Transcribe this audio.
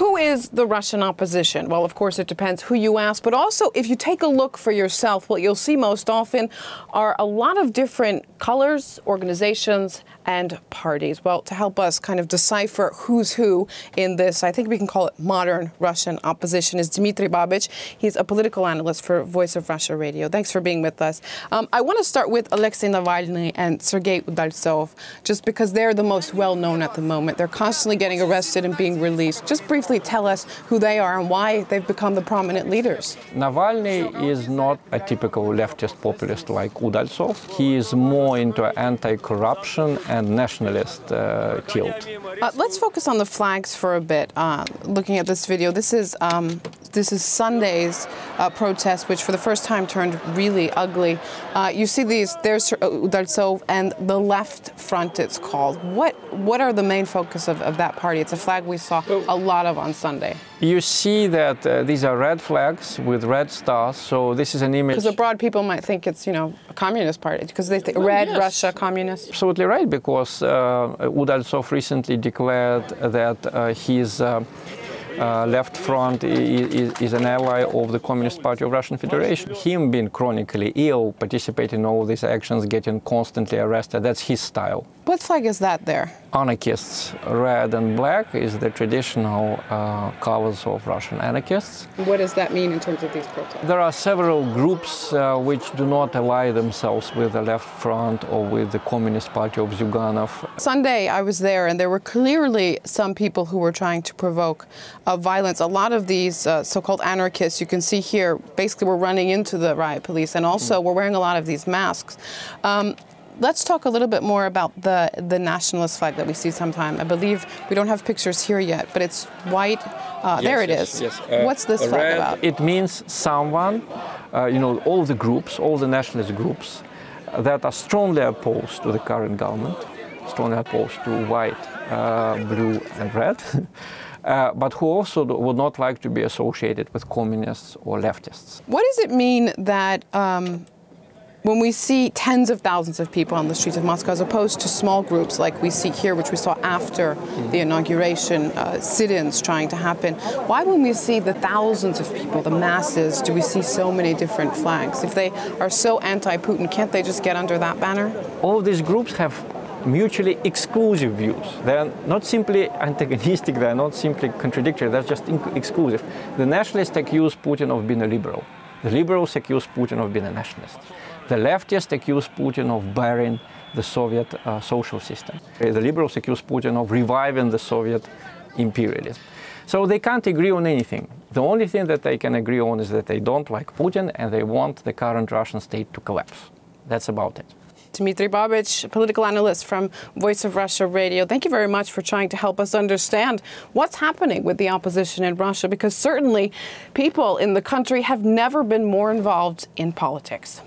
Who is the Russian opposition? Well, of course, it depends who you ask, but also if you take a look for yourself, what you'll see most often are a lot of different colors, organizations, and parties. Well, to help us kind of decipher who's who in this, I think we can call it modern Russian opposition, is Dmitry Babich. He's a political analyst for Voice of Russia Radio. Thanks for being with us. I want to start with Alexei Navalny and Sergei Udaltsov, just because they're the most well-known at the moment. They're constantly getting arrested and being released. Just briefly tell us who they are and why they've become the prominent leaders. Navalny is not a typical leftist populist like Udaltsov. He is more into anti-corruption and nationalist tilt. Let's focus on the flags for a bit. Looking at this video, this is Sunday's protest, which for the first time turned really ugly. You see these, there's Udaltsov and the Left Front, it's called. What are the main focus of that party? It's a flag we saw a lot of on Sunday. You see that these are red flags with red stars, so this is an image. Because abroad people might think it's, you know, a communist party, because they think red, yes. Russia, communist. Absolutely right, because Udaltsov recently declared that his Left Front is an ally of the Communist Party of Russian Federation. Him being chronically ill, participating in all these actions, getting constantly arrested, that's his style. What flag is that there? Anarchists, red and black, is the traditional colors of Russian anarchists. What does that mean in terms of these protests? There are several groups which do not ally themselves with the Left Front or with the Communist Party of Zyuganov. Sunday I was there, and there were clearly some people who were trying to provoke violence. A lot of these so-called anarchists, you can see here, basically were running into the riot police, and also were wearing a lot of these masks. Let's talk a little bit more about the nationalist flag that we see sometime. I believe we don't have pictures here yet, but it's white. Yes, there it is. Yes. What's this flag about? It means someone, you know, all the groups, all the nationalist groups that are strongly opposed to the current government, strongly opposed to white, blue and red, but who also would not like to be associated with communists or leftists. What does it mean that when we see tens of thousands of people on the streets of Moscow, as opposed to small groups like we see here, which we saw after the inauguration, sit-ins trying to happen, why when we see the thousands of people, the masses, do we see so many different flags? If they are so anti-Putin, can't they just get under that banner? All these groups have mutually exclusive views. They are not simply antagonistic, they are not simply contradictory, they're just exclusive. The nationalists accuse Putin of being a liberal. The liberals accuse Putin of being a nationalist. The leftists accuse Putin of burying the Soviet social system. The liberals accuse Putin of reviving the Soviet imperialism. So they can't agree on anything. The only thing that they can agree on is that they don't like Putin and they want the current Russian state to collapse. That's about it. Dmitry Babich, political analyst from Voice of Russia Radio. Thank you very much for trying to help us understand what's happening with the opposition in Russia, because certainly people in the country have never been more involved in politics.